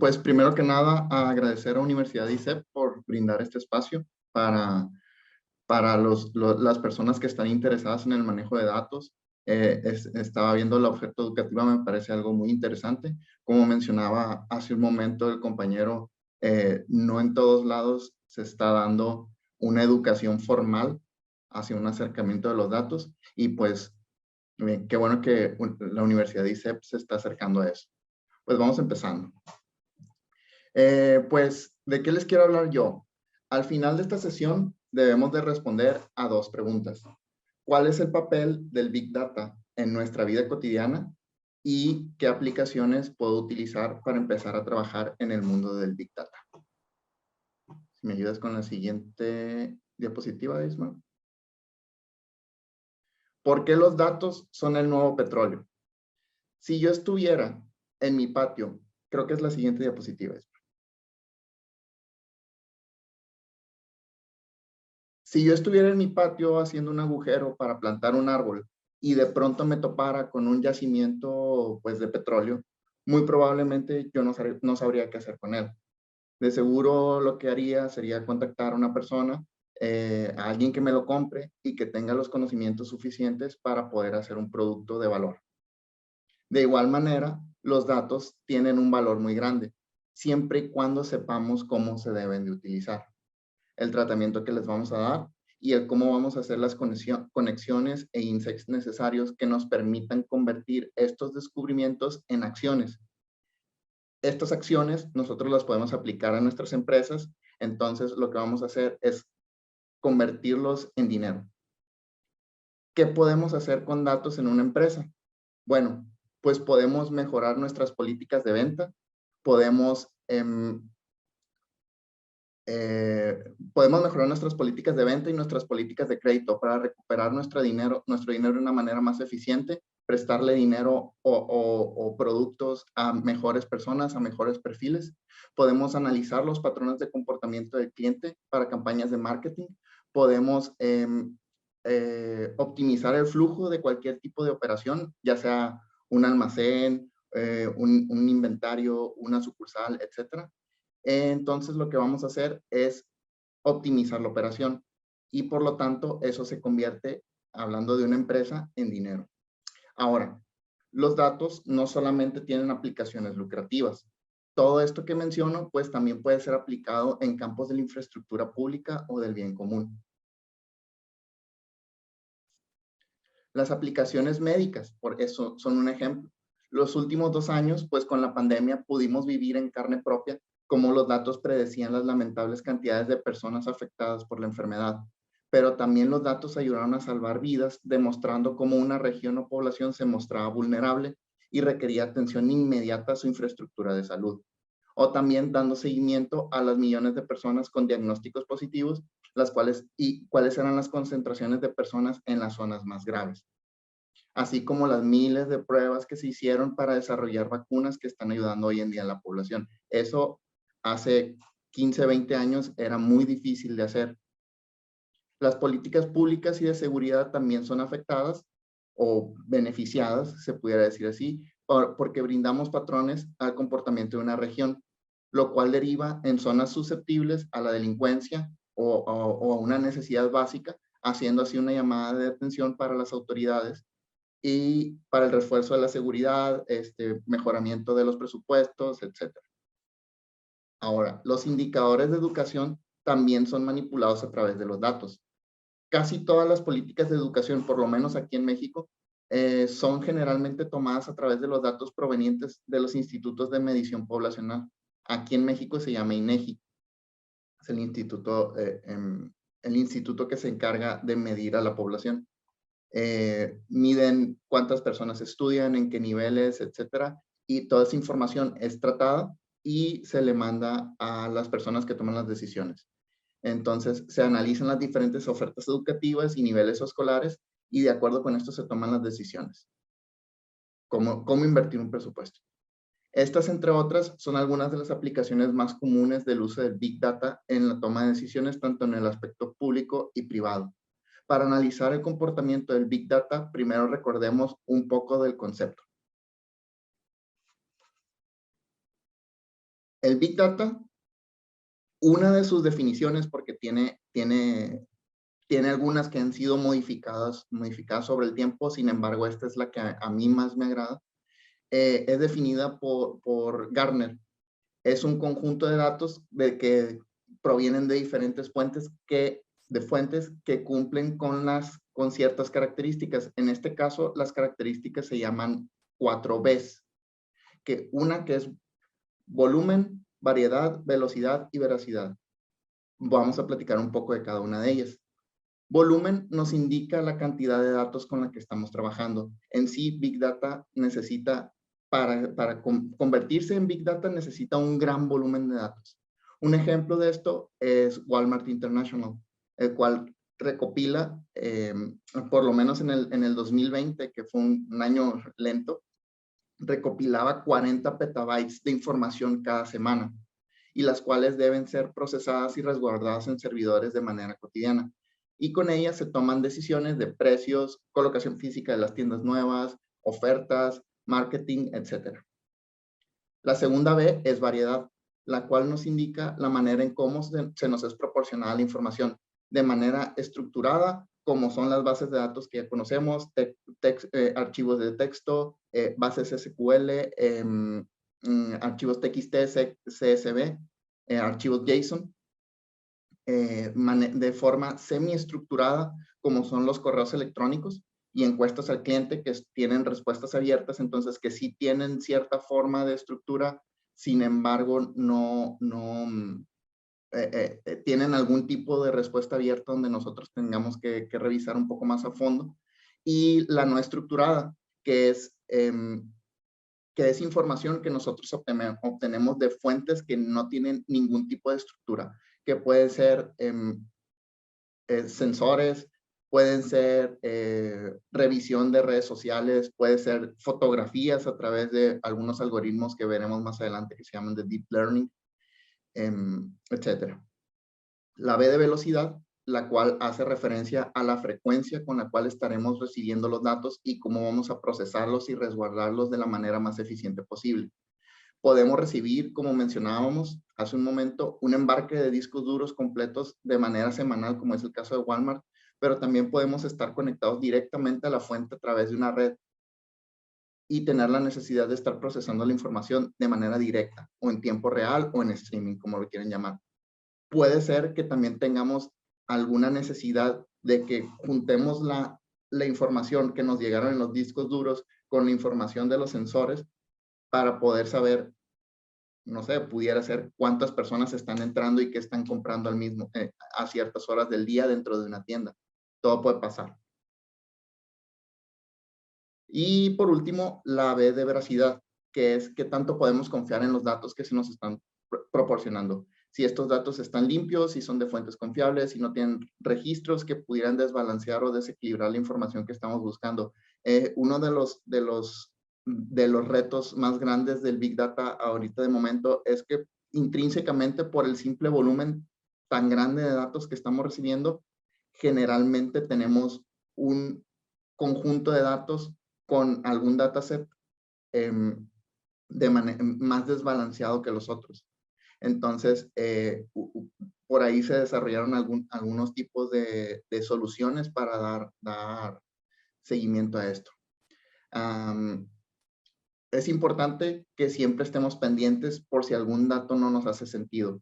Pues primero que nada, agradecer a Universidad ICEP por brindar este espacio para las personas que están interesadas en el manejo de datos. Estaba viendo la oferta educativa, me parece algo muy interesante. Como mencionaba hace un momento el compañero, no en todos lados se está dando una educación formal hacia un acercamiento de los datos y pues qué bueno que la Universidad de ICEP se está acercando a eso. Pues vamos empezando. Pues, ¿de qué les quiero hablar yo? Al final de esta sesión debemos de responder a dos preguntas. ¿Cuál es el papel del Big Data en nuestra vida cotidiana? ¿Y qué aplicaciones puedo utilizar para empezar a trabajar en el mundo del Big Data? Si me ayudas con la siguiente diapositiva, Isma. ¿Por qué los datos son el nuevo petróleo? Si yo estuviera en mi patio, creo que es la siguiente diapositiva, Isma. Si yo estuviera en mi patio haciendo un agujero para plantar un árbol y de pronto me topara con un yacimiento pues, de petróleo, muy probablemente yo no sabría qué hacer con él. De seguro lo que haría sería contactar a una persona, a alguien que me lo compre y que tenga los conocimientos suficientes para poder hacer un producto de valor. De igual manera, los datos tienen un valor muy grande, siempre y cuando sepamos cómo se deben de utilizar, el tratamiento que les vamos a dar y el cómo vamos a hacer las conexiones e insights necesarios que nos permitan convertir estos descubrimientos en acciones. Estas acciones nosotros las podemos aplicar a nuestras empresas, entonces lo que vamos a hacer es convertirlos en dinero. ¿Qué podemos hacer con datos en una empresa? Bueno, pues podemos mejorar nuestras políticas de venta, podemos mejorar nuestras políticas de venta y nuestras políticas de crédito para recuperar nuestro dinero de una manera más eficiente, prestarle dinero o productos a mejores personas, a mejores perfiles. Podemos analizar los patrones de comportamiento del cliente para campañas de marketing. Podemos optimizar el flujo de cualquier tipo de operación, ya sea un almacén, un inventario, una sucursal, etcétera. Entonces lo que vamos a hacer es optimizar la operación y por lo tanto eso se convierte, hablando de una empresa, en dinero. Ahora, los datos no solamente tienen aplicaciones lucrativas. Todo esto que menciono pues también puede ser aplicado en campos de la infraestructura pública o del bien común. Las aplicaciones médicas, por eso son un ejemplo. Los últimos 2 años, pues con la pandemia pudimos vivir en carne propia cómo los datos predecían las lamentables cantidades de personas afectadas por la enfermedad. Pero también los datos ayudaron a salvar vidas, demostrando cómo una región o población se mostraba vulnerable y requería atención inmediata a su infraestructura de salud. O también dando seguimiento a las millones de personas con diagnósticos positivos, las cuales y cuáles eran las concentraciones de personas en las zonas más graves, así como las miles de pruebas que se hicieron para desarrollar vacunas que están ayudando hoy en día a la población. Eso hace 15, 20 años era muy difícil de hacer. Las políticas públicas y de seguridad también son afectadas o beneficiadas, se pudiera decir así, porque brindamos patrones al comportamiento de una región, lo cual deriva en zonas susceptibles a la delincuencia o a una necesidad básica, haciendo así una llamada de atención para las autoridades y para el refuerzo de la seguridad, mejoramiento de los presupuestos, etc. Ahora, los indicadores de educación también son manipulados a través de los datos. Casi todas las políticas de educación, por lo menos aquí en México, son generalmente tomadas a través de los datos provenientes de los institutos de medición poblacional. Aquí en México se llama INEGI. Es el instituto que se encarga de medir a la población. Miden cuántas personas estudian, en qué niveles, etcétera, y toda esa información es tratada y se le manda a las personas que toman las decisiones. Entonces, se analizan las diferentes ofertas educativas y niveles escolares y de acuerdo con esto se toman las decisiones. ¿Cómo invertir un presupuesto? Estas, entre otras, son algunas de las aplicaciones más comunes del uso del Big Data en la toma de decisiones, tanto en el aspecto público y privado. Para analizar el comportamiento del Big Data, primero recordemos un poco del concepto. El Big Data, una de sus definiciones, porque tiene algunas que han sido modificadas sobre el tiempo, sin embargo, esta es la que a mí más me agrada, es definida por Gartner. Es un conjunto de datos que provienen de diferentes fuentes que cumplen con ciertas características. En este caso, las características se llaman 4Bs, una que es volumen, variedad, velocidad y veracidad. Vamos a platicar un poco de cada una de ellas. Volumen nos indica la cantidad de datos con la que estamos trabajando. En sí, Big Data necesita, para convertirse en Big Data, necesita un gran volumen de datos. Un ejemplo de esto es Walmart International, el cual recopila, por lo menos en el 2020, que fue un año lento, recopilaba 40 petabytes de información cada semana, y las cuales deben ser procesadas y resguardadas en servidores de manera cotidiana. Y con ellas se toman decisiones de precios, colocación física de las tiendas nuevas, ofertas, marketing, etc. La segunda B es variedad, la cual nos indica la manera en cómo se nos es proporcionada la información, de manera estructurada, como son las bases de datos que ya conocemos, archivos de texto, bases SQL, archivos TXT, CSV, archivos JSON, de forma semiestructurada, como son los correos electrónicos y encuestas al cliente que tienen respuestas abiertas, entonces que sí tienen cierta forma de estructura, sin embargo, no tienen algún tipo de respuesta abierta donde nosotros tengamos que revisar un poco más a fondo. Y la no estructurada, que es información que nosotros obtenemos de fuentes que no tienen ningún tipo de estructura, que puede ser sensores, pueden ser revisión de redes sociales, puede ser fotografías a través de algunos algoritmos que veremos más adelante que se llaman de Deep Learning, etcétera. La B de velocidad, la cual hace referencia a la frecuencia con la cual estaremos recibiendo los datos y cómo vamos a procesarlos y resguardarlos de la manera más eficiente posible. Podemos recibir, como mencionábamos hace un momento, un embarque de discos duros completos de manera semanal, como es el caso de Walmart, pero también podemos estar conectados directamente a la fuente a través de una red y tener la necesidad de estar procesando la información de manera directa o en tiempo real o en streaming, como lo quieren llamar. Puede ser que también tengamos alguna necesidad de que juntemos la información que nos llegaron en los discos duros con la información de los sensores para poder saber, no sé, pudiera ser cuántas personas están entrando y qué están comprando a ciertas horas del día dentro de una tienda. Todo puede pasar. Y por último, la B de veracidad, que es qué tanto podemos confiar en los datos que se nos están proporcionando. Si estos datos están limpios, si son de fuentes confiables, si no tienen registros que pudieran desbalancear o desequilibrar la información que estamos buscando. Uno de los retos más grandes del Big Data ahorita de momento es que intrínsecamente por el simple volumen tan grande de datos que estamos recibiendo, generalmente tenemos un conjunto de datos con algún dataset más desbalanceado que los otros. Entonces, por ahí se desarrollaron algunos tipos de soluciones para dar seguimiento a esto. Es importante que siempre estemos pendientes por si algún dato no nos hace sentido.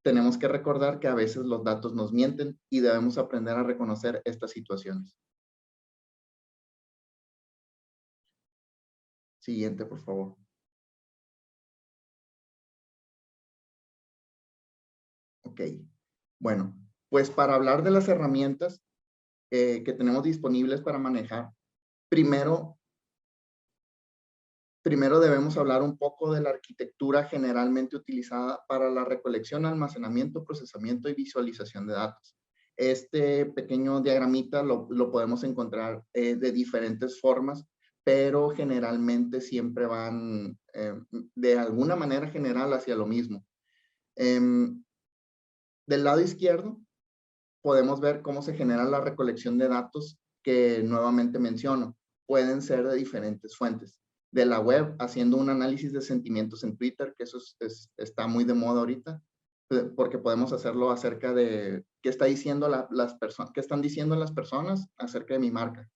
Tenemos que recordar que a veces los datos nos mienten y debemos aprender a reconocer estas situaciones. Siguiente, por favor. Ok. Bueno, pues para hablar de las herramientas que tenemos disponibles para manejar, primero debemos hablar un poco de la arquitectura generalmente utilizada para la recolección, almacenamiento, procesamiento y visualización de datos. Este pequeño diagramita lo podemos encontrar de diferentes formas, pero generalmente siempre van de alguna manera general hacia lo mismo. Del lado izquierdo podemos ver cómo se genera la recolección de datos que nuevamente menciono. Pueden ser de diferentes fuentes. de la web, haciendo un análisis de sentimientos en Twitter, que eso está muy de moda ahorita, porque podemos hacerlo acerca de qué está diciendo las personas, qué están diciendo las personas acerca de mi marca.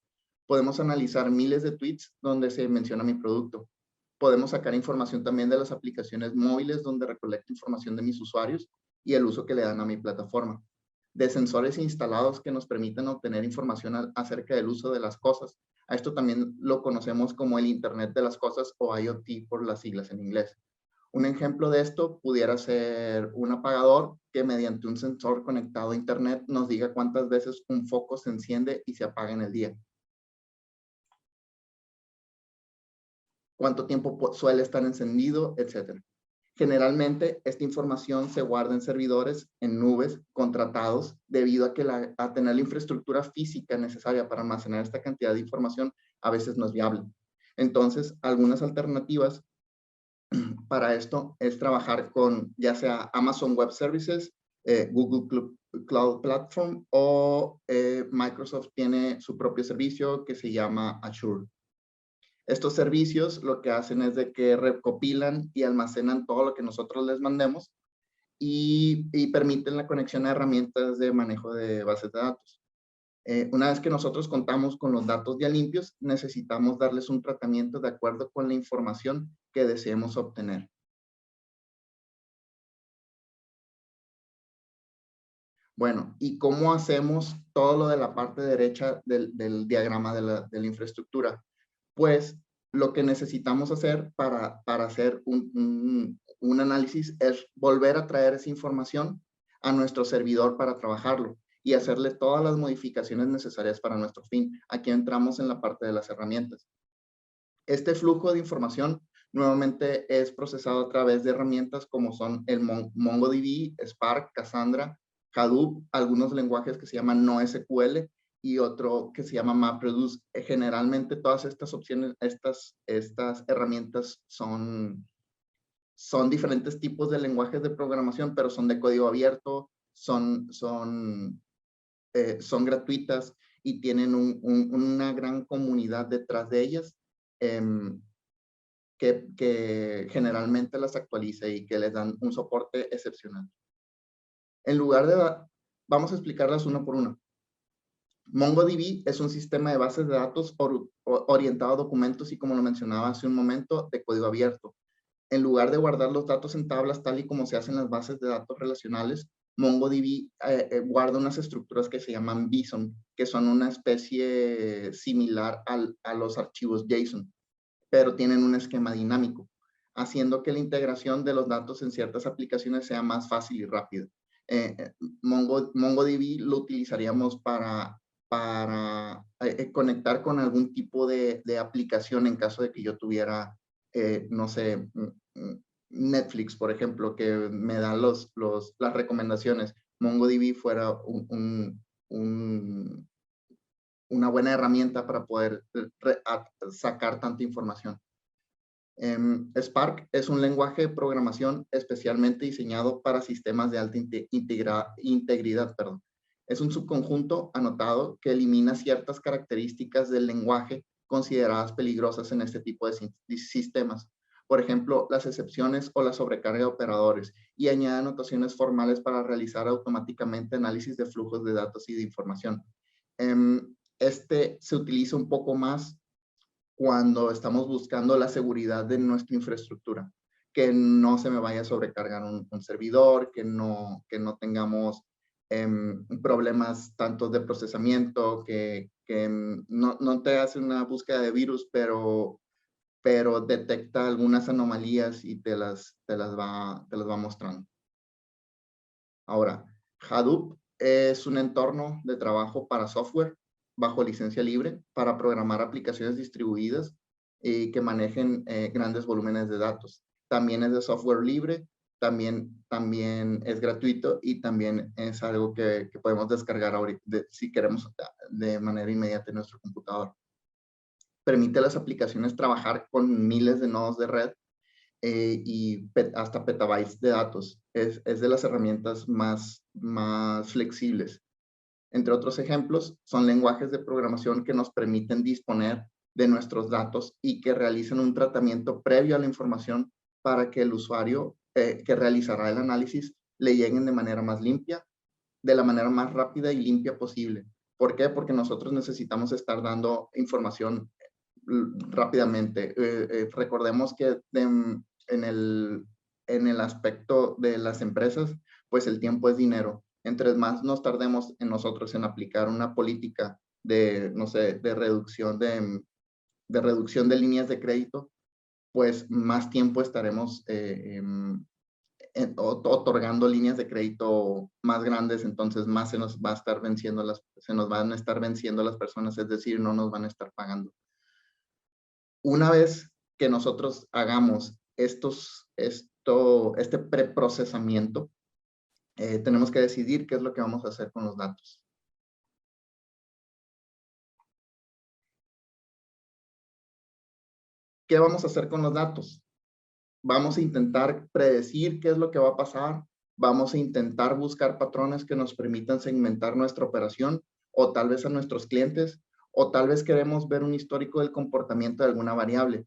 Podemos analizar miles de tweets donde se menciona mi producto. Podemos sacar información también de las aplicaciones móviles donde recolecto información de mis usuarios y el uso que le dan a mi plataforma. De sensores instalados que nos permiten obtener información acerca del uso de las cosas. A esto también lo conocemos como el Internet de las Cosas o IoT por las siglas en inglés. Un ejemplo de esto pudiera ser un apagador que mediante un sensor conectado a Internet nos diga cuántas veces un foco se enciende y se apaga en el día. Cuánto tiempo suele estar encendido, etc. Generalmente, esta información se guarda en servidores, en nubes, contratados, debido a que a tener la infraestructura física necesaria para almacenar esta cantidad de información a veces no es viable. Entonces, algunas alternativas para esto es trabajar con ya sea Amazon Web Services, Google Cloud Platform o Microsoft tiene su propio servicio que se llama Azure. Estos servicios lo que hacen es de que recopilan y almacenan todo lo que nosotros les mandemos y permiten la conexión a herramientas de manejo de bases de datos. Una vez que nosotros contamos con los datos ya limpios, necesitamos darles un tratamiento de acuerdo con la información que deseemos obtener. Bueno, ¿y cómo hacemos todo lo de la parte derecha del diagrama de la infraestructura? Pues lo que necesitamos hacer para hacer un análisis es volver a traer esa información a nuestro servidor para trabajarlo y hacerle todas las modificaciones necesarias para nuestro fin. Aquí entramos en la parte de las herramientas. Este flujo de información nuevamente es procesado a través de herramientas como son el MongoDB, Spark, Cassandra, Hadoop, algunos lenguajes que se llaman NoSQL y otro que se llama MapReduce. Generalmente todas estas opciones, estas herramientas son diferentes tipos de lenguajes de programación, pero son de código abierto, son gratuitas y tienen una gran comunidad detrás de ellas que generalmente las actualiza y que les dan un soporte excepcional. En lugar de, vamos a explicarlas uno por uno. MongoDB es un sistema de bases de datos orientado a documentos y, como lo mencionaba hace un momento, de código abierto. En lugar de guardar los datos en tablas tal y como se hacen las bases de datos relacionales, MongoDB guarda unas estructuras que se llaman BSON, que son una especie similar a los archivos JSON, pero tienen un esquema dinámico, haciendo que la integración de los datos en ciertas aplicaciones sea más fácil y rápida. MongoDB lo utilizaríamos para conectar con algún tipo de aplicación en caso de que yo tuviera, no sé, Netflix, por ejemplo, que me da las recomendaciones. MongoDB fuera una buena herramienta para poder sacar tanta información. Spark es un lenguaje de programación especialmente diseñado para sistemas de alta integridad. Es un subconjunto anotado que elimina ciertas características del lenguaje consideradas peligrosas en este tipo de sistemas. Por ejemplo, las excepciones o la sobrecarga de operadores, y añade anotaciones formales para realizar automáticamente análisis de flujos de datos y de información. Este se utiliza un poco más cuando estamos buscando la seguridad de nuestra infraestructura, que no se me vaya a sobrecargar un servidor, que no tengamos problemas tanto de procesamiento, que no te hace una búsqueda de virus, pero detecta algunas anomalías y te las va mostrando. Ahora, Hadoop es un entorno de trabajo para software bajo licencia libre para programar aplicaciones distribuidas y que manejen grandes volúmenes de datos. También es de software libre, también es gratuito y también es algo que podemos descargar ahorita, si queremos de manera inmediata en nuestro computador. Permite a las aplicaciones trabajar con miles de nodos de red y hasta petabytes de datos. Es de las herramientas más flexibles. Entre otros ejemplos, son lenguajes de programación que nos permiten disponer de nuestros datos y que realicen un tratamiento previo a la información para que el usuario que realizará el análisis le lleguen de manera más limpia, de la manera más rápida y limpia posible. ¿Por qué? Porque nosotros necesitamos estar dando información rápidamente. Recordemos que en el aspecto de las empresas, pues el tiempo es dinero. Entre más nos tardemos en nosotros en aplicar una política de, no sé, de reducción de líneas de crédito, pues más tiempo estaremos otorgando líneas de crédito más grandes, entonces más se nos va a estar venciendo se nos van a estar venciendo las personas, es decir, no nos van a estar pagando. Una vez que nosotros hagamos este preprocesamiento, tenemos que decidir qué es lo que vamos a hacer con los datos. ¿Qué vamos a hacer con los datos? Vamos a intentar predecir qué es lo que va a pasar, vamos a intentar buscar patrones que nos permitan segmentar nuestra operación o tal vez a nuestros clientes, o tal vez queremos ver un histórico del comportamiento de alguna variable.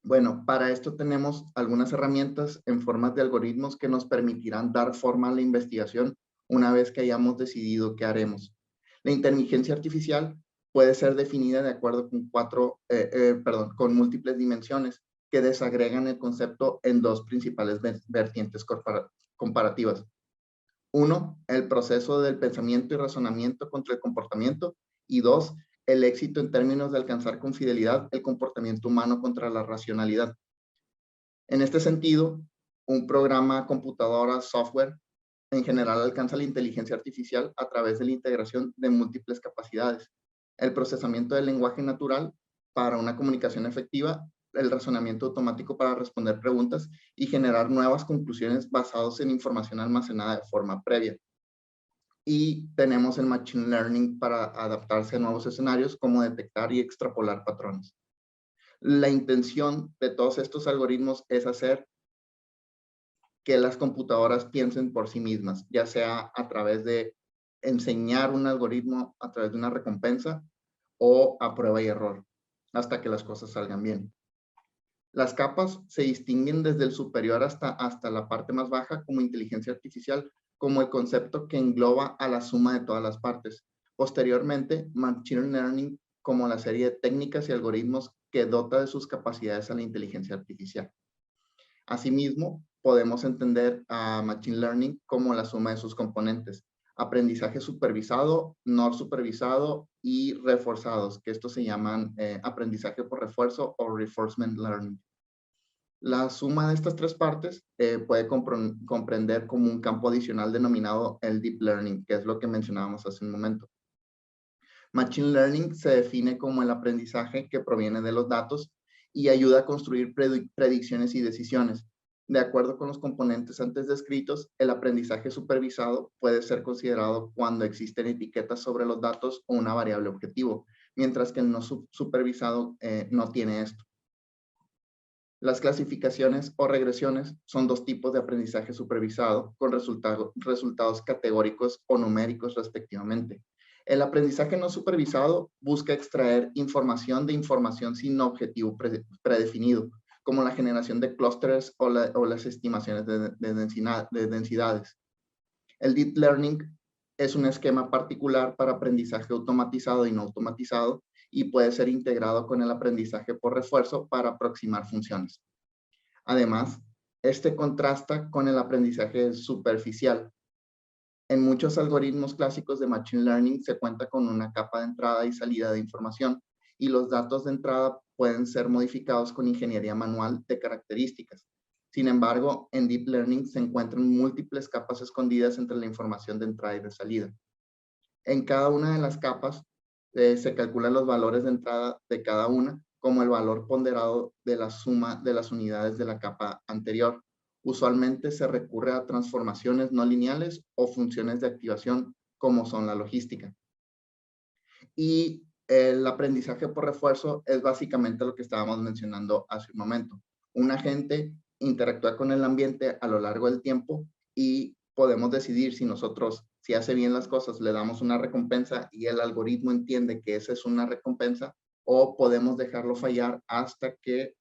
Bueno, para esto tenemos algunas herramientas en formas de algoritmos que nos permitirán dar forma a la investigación una vez que hayamos decidido qué haremos. La inteligencia artificial puede ser definida de acuerdo con con múltiples dimensiones que desagregan el concepto en dos principales vertientes comparativas. Uno, el proceso del pensamiento y razonamiento contra el comportamiento. Y dos, el éxito en términos de alcanzar con fidelidad el comportamiento humano contra la racionalidad. En este sentido, un programa, computadora, software, en general alcanza la inteligencia artificial a través de la integración de múltiples capacidades. El procesamiento del lenguaje natural para una comunicación efectiva, el razonamiento automático para responder preguntas y generar nuevas conclusiones basadas en información almacenada de forma previa. Y tenemos el Machine Learning para adaptarse a nuevos escenarios, como detectar y extrapolar patrones. La intención de todos estos algoritmos es hacer que las computadoras piensen por sí mismas, ya sea a través de enseñar un algoritmo a través de una recompensa o a prueba y error, hasta que las cosas salgan bien. Las capas se distinguen desde el superior hasta la parte más baja como inteligencia artificial, como el concepto que engloba a la suma de todas las partes. Posteriormente, Machine Learning como la serie de técnicas y algoritmos que dota de sus capacidades a la inteligencia artificial. Asimismo, podemos entender a Machine Learning como la suma de sus componentes: aprendizaje supervisado, no supervisado y reforzados, que estos se llaman aprendizaje por refuerzo o reinforcement learning. La suma de estas tres partes puede comprender como un campo adicional denominado el deep learning, que es lo que mencionábamos hace un momento. Machine Learning se define como el aprendizaje que proviene de los datos y ayuda a construir predicciones y decisiones. De acuerdo con los componentes antes descritos, el aprendizaje supervisado puede ser considerado cuando existen etiquetas sobre los datos o una variable objetivo, mientras que el no supervisado no tiene esto. Las clasificaciones o regresiones son dos tipos de aprendizaje supervisado con resultados categóricos o numéricos respectivamente. El aprendizaje no supervisado busca extraer información de información sin objetivo predefinido, como la generación de clústeres o las estimaciones de densidades. El deep learning es un esquema particular para aprendizaje automatizado y no automatizado y puede ser integrado con el aprendizaje por refuerzo para aproximar funciones. Además, este contrasta con el aprendizaje superficial. En muchos algoritmos clásicos de Machine Learning se cuenta con una capa de entrada y salida de información, y los datos de entrada pueden ser modificados con ingeniería manual de características. Sin embargo, en Deep Learning se encuentran múltiples capas escondidas entre la información de entrada y de salida. En cada una de las capas se calculan los valores de entrada de cada una como el valor ponderado de la suma de las unidades de la capa anterior. Usualmente se recurre a transformaciones no lineales o funciones de activación como son la logística. Y el aprendizaje por refuerzo es básicamente lo que estábamos mencionando hace un momento. Un agente interactúa con el ambiente a lo largo del tiempo y podemos decidir si nosotros, si hace bien las cosas, le damos una recompensa y el algoritmo entiende que esa es una recompensa, o podemos dejarlo fallar hasta que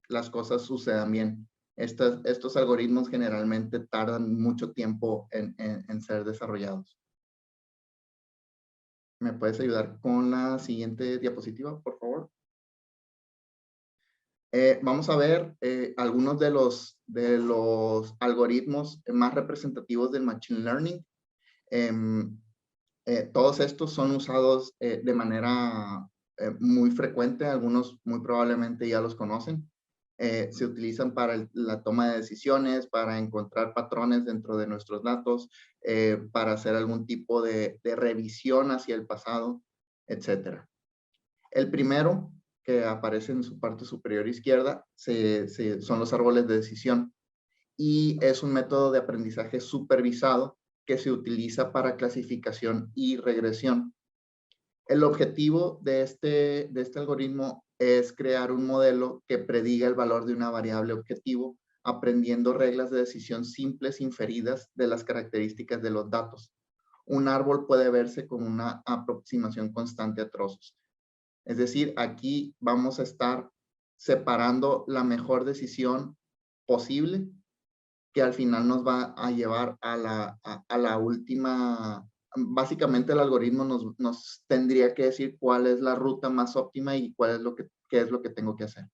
las cosas sucedan bien. Estos algoritmos generalmente tardan mucho tiempo en ser desarrollados. ¿Me puedes ayudar con la siguiente diapositiva, por favor? Vamos a ver algunos de los algoritmos más representativos del Machine Learning. Todos estos son usados de manera muy frecuente, algunos muy probablemente ya los conocen. Se utilizan para la toma de decisiones, para encontrar patrones dentro de nuestros datos, para hacer algún tipo de revisión hacia el pasado, etc. El primero, que aparece en su parte superior izquierda, son los árboles de decisión, y es un método de aprendizaje supervisado que se utiliza para clasificación y regresión. El objetivo de este algoritmo es crear un modelo que prediga el valor de una variable objetivo, aprendiendo reglas de decisión simples inferidas de las características de los datos. Un árbol puede verse con una aproximación constante a trozos. Es decir, aquí vamos a estar separando la mejor decisión posible, que al final nos va a llevar a la última. Básicamente el algoritmo nos tendría que decir cuál es la ruta más óptima y qué es lo que tengo que hacer.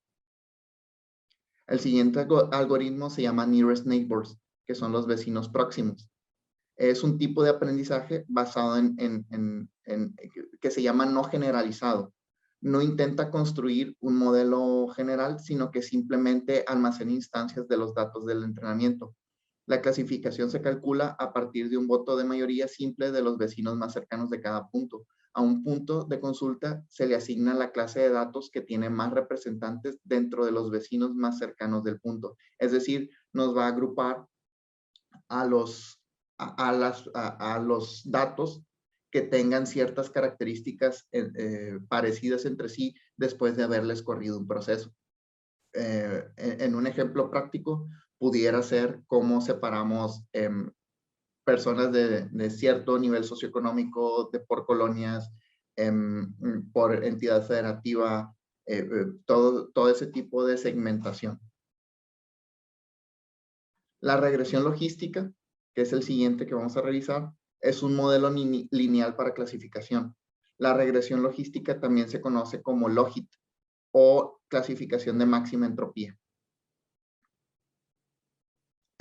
El siguiente algoritmo se llama Nearest Neighbors, que son los vecinos próximos. Es un tipo de aprendizaje basado que se llama no generalizado. No intenta construir un modelo general, sino que simplemente almacena instancias de los datos del entrenamiento. La clasificación se calcula a partir de un voto de mayoría simple de los vecinos más cercanos de cada punto. A un punto de consulta se le asigna la clase de datos que tiene más representantes dentro de los vecinos más cercanos del punto. Es decir, nos va a agrupar a los datos que tengan ciertas características parecidas entre sí después de haberles corrido un proceso. En un ejemplo práctico, pudiera ser cómo separamos personas de cierto nivel socioeconómico, por colonias, por entidad federativa, todo ese tipo de segmentación. La regresión logística, que es el siguiente que vamos a revisar, es un modelo lineal para clasificación. La regresión logística también se conoce como logit o clasificación de máxima entropía.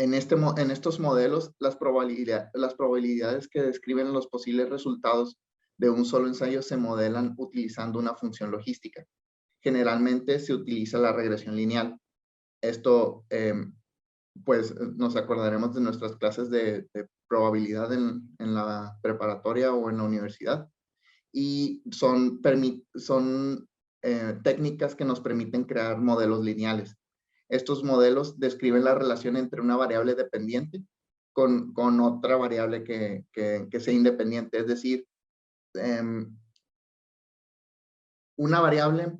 En estos modelos, las probabilidades que describen los posibles resultados de un solo ensayo se modelan utilizando una función logística. Generalmente se utiliza la regresión lineal. Esto, pues, nos acordaremos de nuestras clases de probabilidad en la preparatoria o en la universidad. Y son técnicas que nos permiten crear modelos lineales. Estos modelos describen la relación entre una variable dependiente con otra variable que sea independiente. Es decir, una variable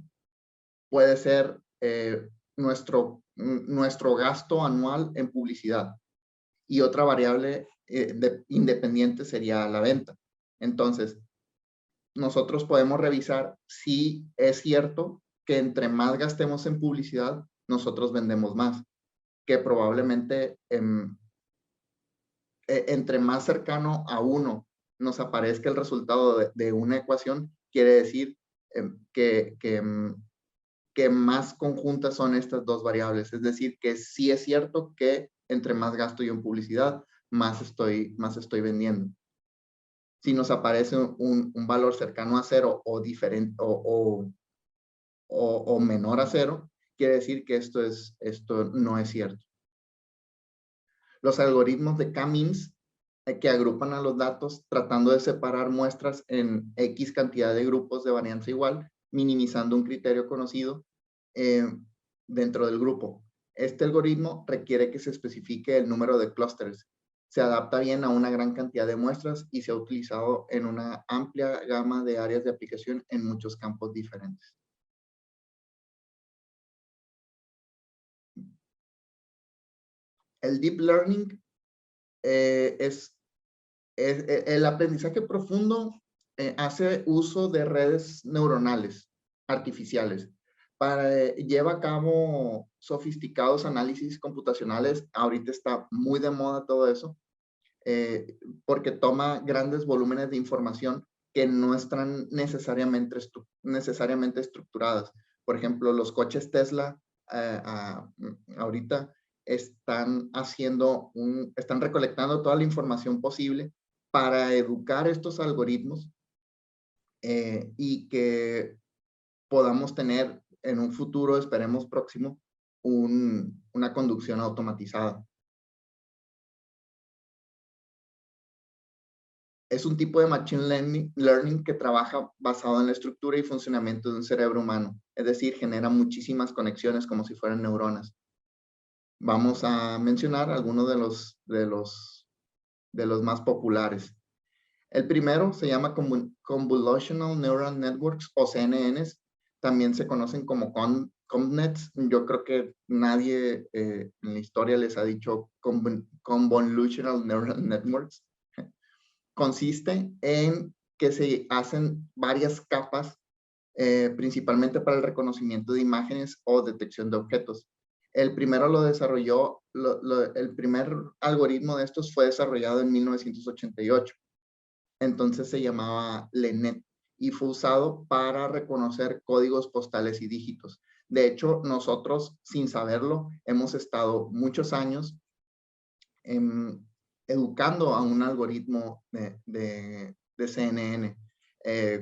puede ser nuestro gasto anual en publicidad y otra variable independiente sería la venta. Entonces, nosotros podemos revisar si es cierto que entre más gastemos en publicidad, nosotros vendemos más, que probablemente entre más cercano a 1 nos aparezca el resultado de una ecuación, quiere decir que más conjuntas son estas dos variables. Es decir, que sí es cierto que entre más gasto yo en publicidad, más estoy vendiendo. Si nos aparece un valor cercano a 0 o diferente o menor a 0, quiere decir que esto no es cierto. Los algoritmos de K-means que agrupan a los datos tratando de separar muestras en X cantidad de grupos de varianza igual, minimizando un criterio conocido dentro del grupo. Este algoritmo requiere que se especifique el número de clústeres. Se adapta bien a una gran cantidad de muestras y se ha utilizado en una amplia gama de áreas de aplicación en muchos campos diferentes. El Deep Learning es el aprendizaje profundo hace uso de redes neuronales. artificiales. Lleva a cabo sofisticados análisis computacionales. Ahorita está muy de moda todo eso, porque toma grandes volúmenes de información que no están necesariamente estructuradas. Por ejemplo, los coches Tesla ahorita están recolectando toda la información posible para educar estos algoritmos, y que podamos tener en un futuro, esperemos próximo, una conducción automatizada. Es un tipo de machine learning que trabaja basado en la estructura y funcionamiento de un cerebro humano. Es decir, genera muchísimas conexiones como si fueran neuronas. Vamos a mencionar algunos de los más populares. El primero se llama Convolutional Neural Networks, o CNNs. También se conocen como ConvNets. Yo creo que nadie en la historia les ha dicho Convolutional Neural Networks. Consiste en que se hacen varias capas, principalmente para el reconocimiento de imágenes o detección de objetos. El primero lo desarrolló, el primer algoritmo de estos fue desarrollado en 1988. Entonces se llamaba LeNet y fue usado para reconocer códigos postales y dígitos. De hecho, nosotros, sin saberlo, hemos estado muchos años educando a un algoritmo de CNN.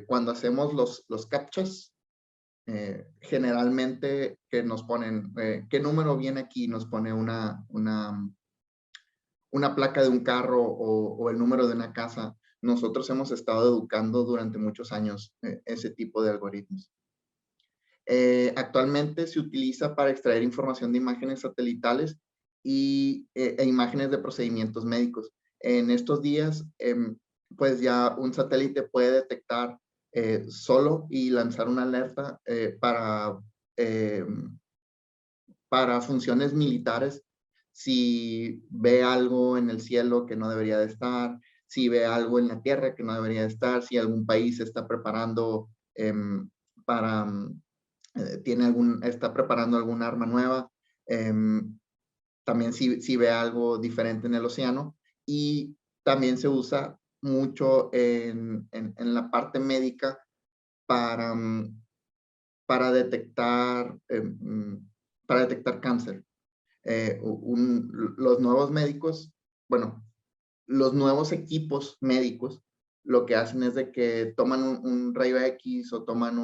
Cuando hacemos los captchas, generalmente que nos ponen, ¿qué número viene aquí? Nos pone una placa de un carro o el número de una casa. Nosotros hemos estado educando durante muchos años ese tipo de algoritmos. Actualmente se utiliza para extraer información de imágenes satelitales e imágenes de procedimientos médicos. En estos días, pues ya un satélite puede detectar solo y lanzar una alerta para funciones militares si ve algo en el cielo que no debería de estar, si ve algo en la tierra que no debería de estar, si algún país se está preparando para está preparando algún arma nueva, también si ve algo diferente en el océano, y también se usa mucho en la parte médica para, para detectar, para detectar cáncer. Los nuevos médicos, bueno, los nuevos equipos médicos lo que hacen es de que toman un rayo X o toman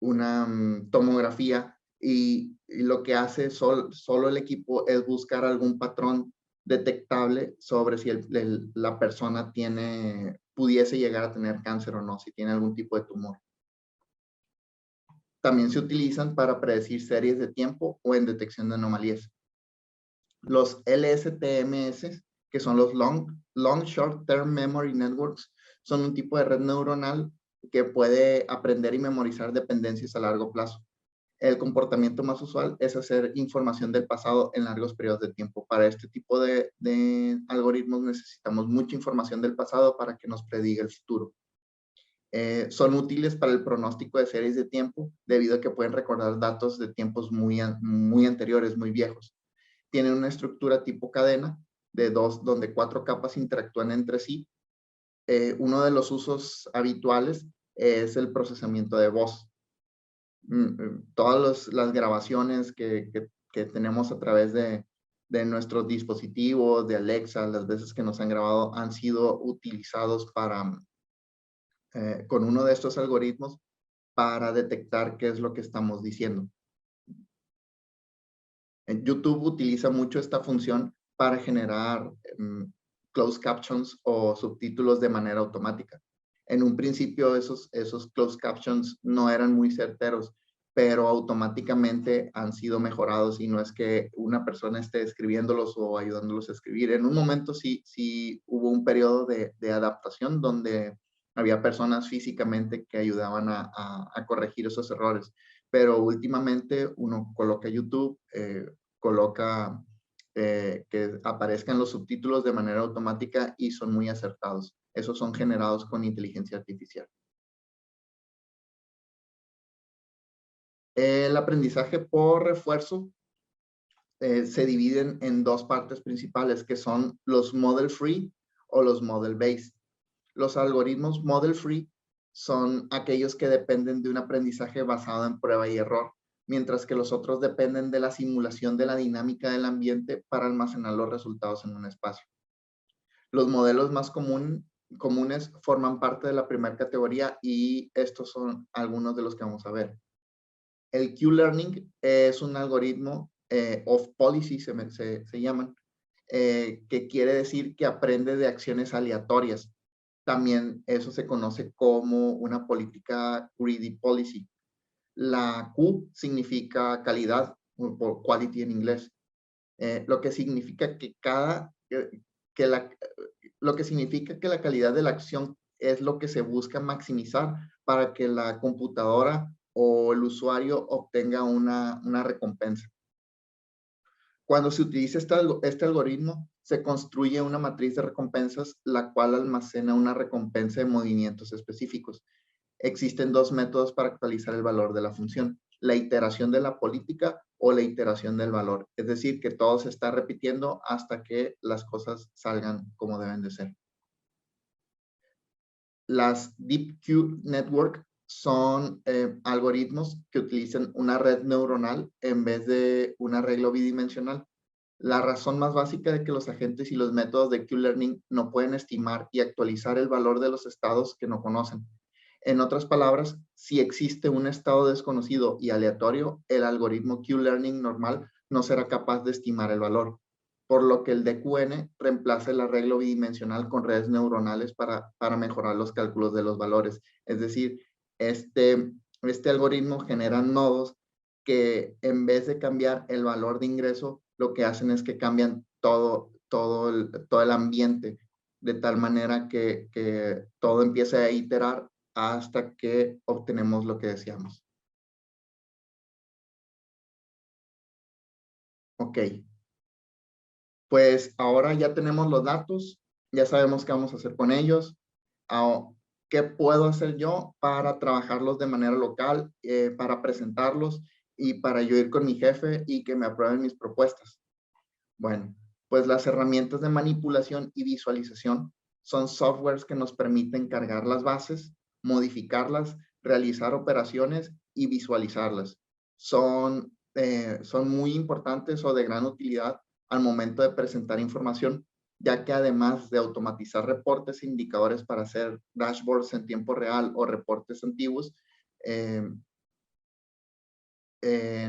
una tomografía y lo que hace solo el equipo es buscar algún patrón detectable sobre si la persona pudiese llegar a tener cáncer o no, si tiene algún tipo de tumor. También se utilizan para predecir series de tiempo o en detección de anomalías. Los LSTMS, que son los Long Short Term Memory Networks, son un tipo de red neuronal que puede aprender y memorizar dependencias a largo plazo. El comportamiento más usual es hacer información del pasado en largos periodos de tiempo. Para este tipo de algoritmos necesitamos mucha información del pasado para que nos prediga el futuro. Son útiles para el pronóstico de series de tiempo debido a que pueden recordar datos de tiempos muy anteriores, muy viejos. Tienen una estructura tipo cadena donde 4 capas interactúan entre sí. Uno de los usos habituales es el procesamiento de voz. Todas las grabaciones que tenemos a través de nuestros dispositivos, de Alexa, las veces que nos han grabado, han sido utilizados con uno de estos algoritmos para detectar qué es lo que estamos diciendo. YouTube utiliza mucho esta función para generar closed captions o subtítulos de manera automática. En un principio esos closed captions no eran muy certeros, pero automáticamente han sido mejorados y no es que una persona esté escribiéndolos o ayudándolos a escribir. En un momento sí hubo un periodo de adaptación donde había personas físicamente que ayudaban a corregir esos errores, pero últimamente uno coloca YouTube, coloca que aparezcan los subtítulos de manera automática y son muy acertados. Esos son generados con inteligencia artificial. El aprendizaje por refuerzo se dividen en dos partes principales, que son los model free o los model based. Los algoritmos model free son aquellos que dependen de un aprendizaje basado en prueba y error, mientras que los otros dependen de la simulación de la dinámica del ambiente para almacenar los resultados en un espacio. Los modelos más comunes forman parte de la primera categoría y estos son algunos de los que vamos a ver. El Q-Learning es un algoritmo of policy, se llaman, que quiere decir que aprende de acciones aleatorias. También eso se conoce como una política greedy policy. La Q significa calidad, por quality en inglés, lo que significa lo que significa que la calidad de la acción es lo que se busca maximizar para que la computadora o el usuario obtenga una recompensa. Cuando se utiliza este algoritmo, se construye una matriz de recompensas, la cual almacena una recompensa de movimientos específicos. Existen dos métodos para actualizar el valor de la función: la iteración de la política o la iteración del valor. Es decir, que todo se está repitiendo hasta que las cosas salgan como deben de ser. Las Deep Q Network son algoritmos que utilizan una red neuronal en vez de un arreglo bidimensional. La razón más básica de que los agentes y los métodos de Q-Learning no pueden estimar y actualizar el valor de los estados que no conocen. En otras palabras, si existe un estado desconocido y aleatorio, el algoritmo Q-Learning normal no será capaz de estimar el valor, por lo que el DQN reemplaza el arreglo bidimensional con redes neuronales para mejorar los cálculos de los valores. Es decir, este algoritmo genera nodos que en vez de cambiar el valor de ingreso, lo que hacen es que cambian todo el ambiente, de tal manera que todo empieza a iterar hasta que obtenemos lo que deseamos. Ok. Pues ahora ya tenemos los datos, ya sabemos qué vamos a hacer con ellos. ¿Qué puedo hacer yo para trabajarlos de manera local, para presentarlos y para yo ir con mi jefe y que me aprueben mis propuestas? Bueno, pues las herramientas de manipulación y visualización son softwares que nos permiten cargar las bases, modificarlas, realizar operaciones y visualizarlas. Son muy importantes o de gran utilidad al momento de presentar información, ya que además de automatizar reportes e indicadores para hacer dashboards en tiempo real o reportes antiguos,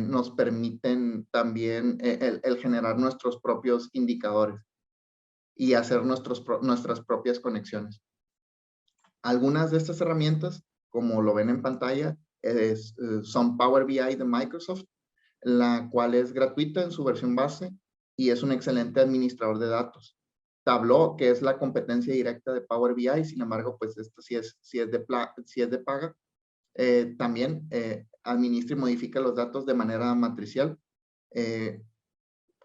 nos permiten también el generar nuestros propios indicadores y hacer nuestras propias conexiones. Algunas de estas herramientas, como lo ven en pantalla, son Power BI de Microsoft, la cual es gratuita en su versión base y es un excelente administrador de datos. Tableau, que es la competencia directa de Power BI, sin embargo, pues esto sí es de paga. También administra y modifica los datos de manera matricial,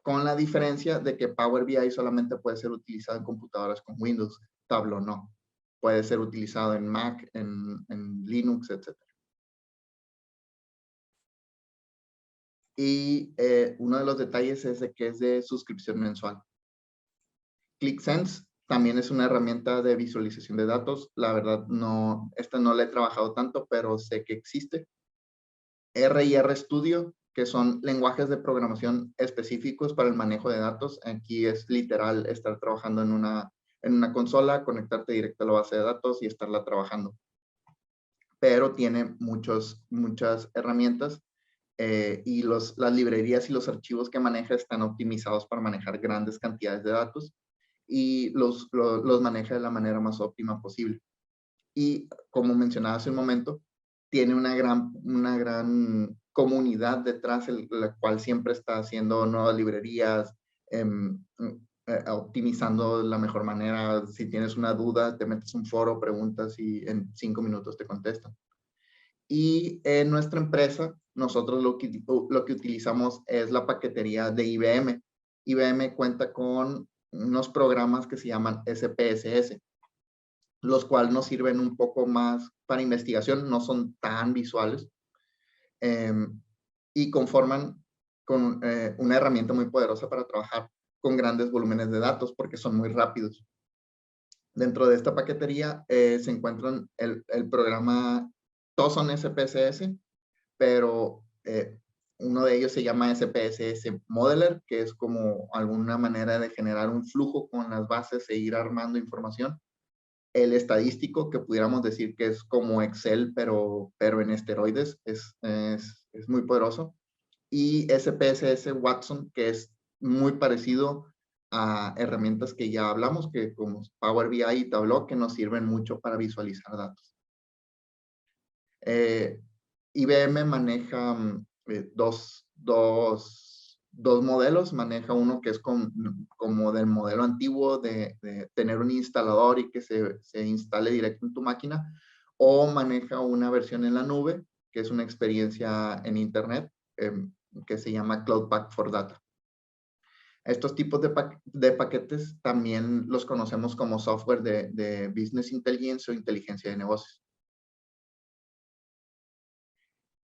con la diferencia de que Power BI solamente puede ser utilizado en computadoras con Windows, Tableau no. Puede ser utilizado en Mac, en Linux, etc. Y uno de los detalles es de que es de suscripción mensual. ClickSense también es una herramienta de visualización de datos. La verdad, esta no la he trabajado tanto, pero sé que existe. R y RStudio, que son lenguajes de programación específicos para el manejo de datos. Aquí es literal estar trabajando en una consola, conectarte directo a la base de datos y estarla trabajando. Pero tiene muchas herramientas y las librerías y los archivos que maneja están optimizados para manejar grandes cantidades de datos y los maneja de la manera más óptima posible. Y como mencionaba hace un momento, tiene una gran comunidad detrás, la cual siempre está haciendo nuevas librerías, optimizando de la mejor manera. Si tienes una duda, te metes un foro, preguntas y en 5 minutos te contestan. Y en nuestra empresa, nosotros lo que utilizamos es la paquetería de IBM. IBM cuenta con unos programas que se llaman SPSS, los cuales nos sirven un poco más para investigación, no son tan visuales. y conforman con una herramienta muy poderosa para trabajar con grandes volúmenes de datos porque son muy rápidos. Dentro de esta paquetería se encuentran el programa, todos son SPSS, pero uno de ellos se llama SPSS Modeler, que es como alguna manera de generar un flujo con las bases e ir armando información. El estadístico, que pudiéramos decir que es como Excel, pero en esteroides, es muy poderoso. Y SPSS Watson, que es muy parecido a herramientas que ya hablamos, que como Power BI y Tableau, que nos sirven mucho para visualizar datos. IBM maneja dos modelos. Maneja uno que es como del modelo antiguo de tener un instalador y que se instale directo en tu máquina, o maneja una versión en la nube, que es una experiencia en Internet, que se llama Cloud Pak for Data. Estos tipos de paquetes también los conocemos como software de Business Intelligence o inteligencia de negocios.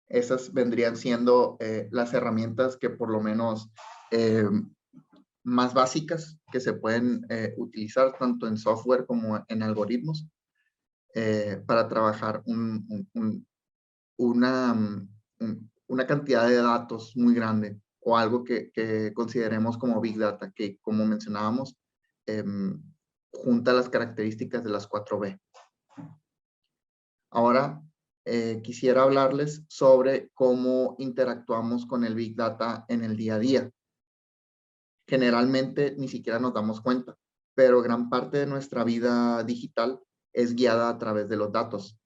Esas vendrían siendo las herramientas que por lo menos más básicas que se pueden utilizar tanto en software como en algoritmos para trabajar una cantidad de datos muy grande o algo que consideremos como Big Data, que como mencionábamos, junta las características de las 4B. Ahora, quisiera hablarles sobre cómo interactuamos con el Big Data en el día a día. Generalmente ni siquiera nos damos cuenta, pero gran parte de nuestra vida digital es guiada a través de los datos.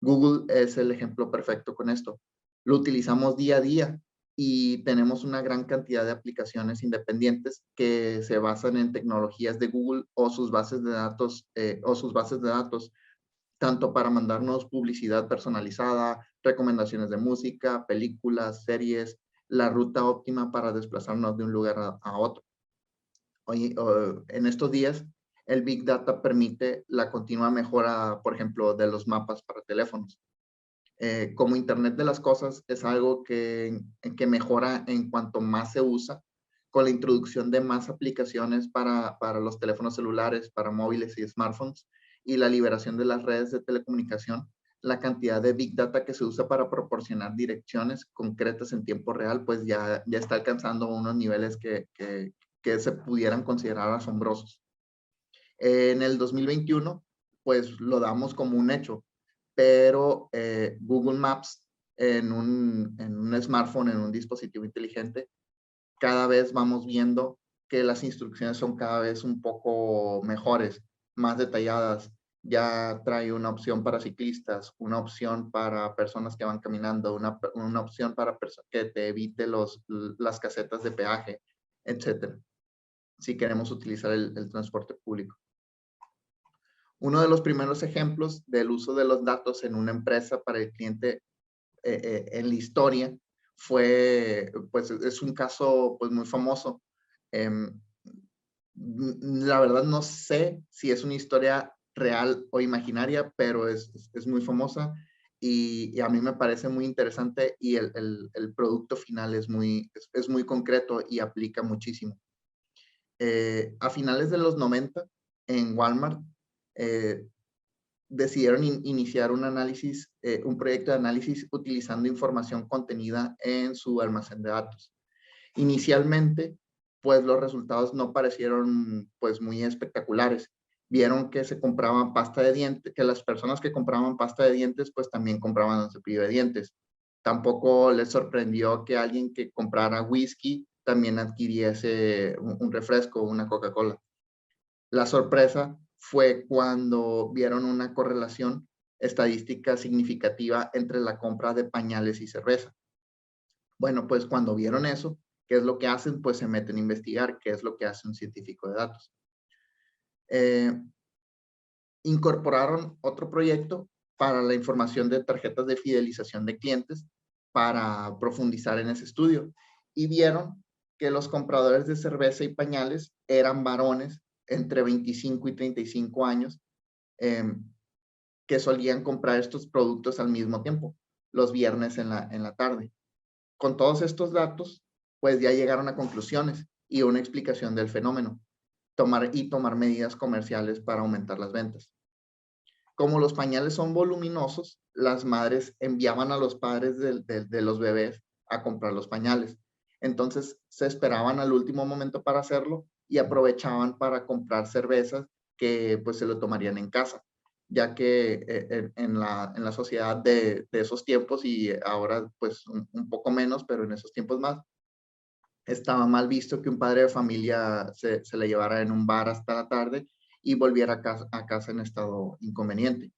Google es el ejemplo perfecto con esto. Lo utilizamos día a día y tenemos una gran cantidad de aplicaciones independientes que se basan en tecnologías de Google o sus bases de datos, tanto para mandarnos publicidad personalizada, recomendaciones de música, películas, series, la ruta óptima para desplazarnos de un lugar a otro. Hoy, en estos días, el Big Data permite la continua mejora, por ejemplo, de los mapas para teléfonos. Como Internet de las Cosas es algo que mejora en cuanto más se usa, con la introducción de más aplicaciones para los teléfonos celulares, para móviles y smartphones, y la liberación de las redes de telecomunicación, la cantidad de Big Data que se usa para proporcionar direcciones concretas en tiempo real, pues ya está alcanzando unos niveles que se pudieran considerar asombrosos. En el 2021, pues lo damos como un hecho, pero Google Maps en un smartphone, en un dispositivo inteligente, cada vez vamos viendo que las instrucciones son cada vez un poco mejores, más detalladas. Ya trae una opción para ciclistas, una opción para personas que van caminando, una opción para que te evite las casetas de peaje, etcétera, si queremos utilizar el transporte público. Uno de los primeros ejemplos del uso de los datos en una empresa para el cliente en la historia pues es un caso pues muy famoso. La verdad no sé si es una historia real o imaginaria, pero es muy famosa y a mí me parece muy interesante y el producto final es muy concreto y aplica muchísimo. A finales de los 90, en Walmart, decidieron iniciar un proyecto de análisis utilizando información contenida en su almacén de datos. Inicialmente, pues los resultados no parecieron pues muy espectaculares. Vieron que se compraban pasta de dientes, que las personas que compraban pasta de dientes pues también compraban un cepillo de dientes. Tampoco les sorprendió que alguien que comprara whisky también adquiriese un refresco, una Coca-Cola. La sorpresa fue cuando vieron una correlación estadística significativa entre la compra de pañales y cerveza. Bueno, pues cuando vieron eso, ¿qué es lo que hacen? Pues se meten a investigar qué es lo que hace un científico de datos. Incorporaron otro proyecto para la información de tarjetas de fidelización de clientes para profundizar en ese estudio y vieron que los compradores de cerveza y pañales eran varones entre 25 y 35 años que solían comprar estos productos al mismo tiempo, los viernes en la tarde. Con todos estos datos, pues ya llegaron a conclusiones y una explicación del fenómeno, tomar medidas comerciales para aumentar las ventas. Como los pañales son voluminosos, las madres enviaban a los padres de los bebés a comprar los pañales. Entonces se esperaban al último momento para hacerlo y aprovechaban para comprar cervezas que pues se lo tomarían en casa, ya que en la sociedad de esos tiempos y ahora pues un poco menos, pero en esos tiempos más, estaba mal visto que un padre de familia se le llevara en un bar hasta la tarde y volviera a casa en estado inconveniente.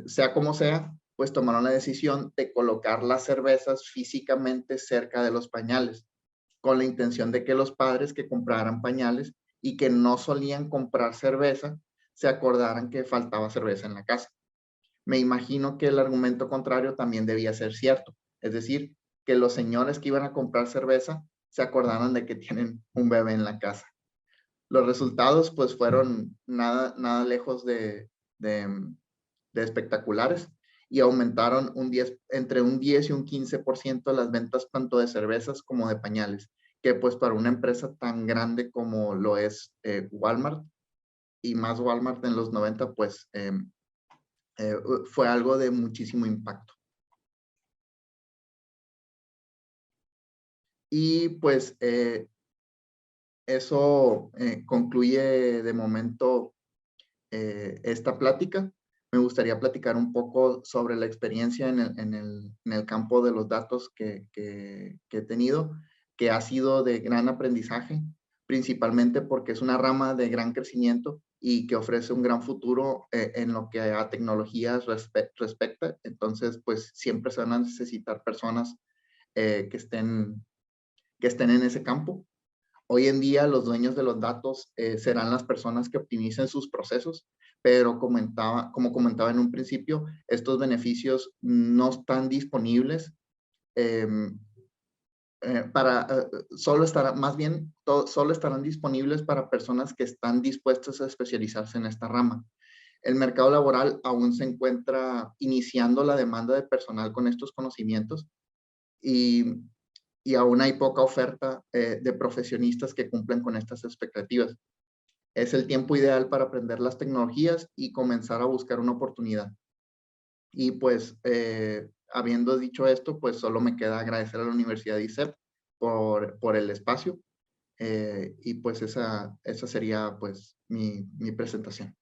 Sea como sea, pues tomaron la decisión de colocar las cervezas físicamente cerca de los pañales, con la intención de que los padres que compraran pañales y que no solían comprar cerveza, se acordaran que faltaba cerveza en la casa. Me imagino que el argumento contrario también debía ser cierto, es decir, que los señores que iban a comprar cerveza se acordaran de que tienen un bebé en la casa. Los resultados pues fueron nada lejos de, de espectaculares y aumentaron entre un 10 y un 15% las ventas tanto de cervezas como de pañales, que pues para una empresa tan grande como lo es Walmart y más Walmart en los 90, pues fue algo de muchísimo impacto. Y pues eso concluye de momento esta plática. Me gustaría platicar un poco sobre la experiencia en el campo de los datos que he tenido, que ha sido de gran aprendizaje, principalmente porque es una rama de gran crecimiento y que ofrece un gran futuro en lo que a tecnologías respecta. Entonces, pues siempre se van a necesitar personas que estén en ese campo. Hoy en día los dueños de los datos serán las personas que optimicen sus procesos, pero como comentaba en un principio, estos beneficios no están disponibles eh, solo estarán, más bien, solo estarán disponibles para personas que están dispuestas a especializarse en esta rama. El mercado laboral aún se encuentra iniciando la demanda de personal con estos conocimientos y y aún hay poca oferta de profesionistas que cumplan con estas expectativas. Es el tiempo ideal para aprender las tecnologías y comenzar a buscar una oportunidad. Y pues, habiendo dicho esto, pues solo me queda agradecer a la Universidad de ISEP por el espacio. Y pues esa sería pues mi presentación.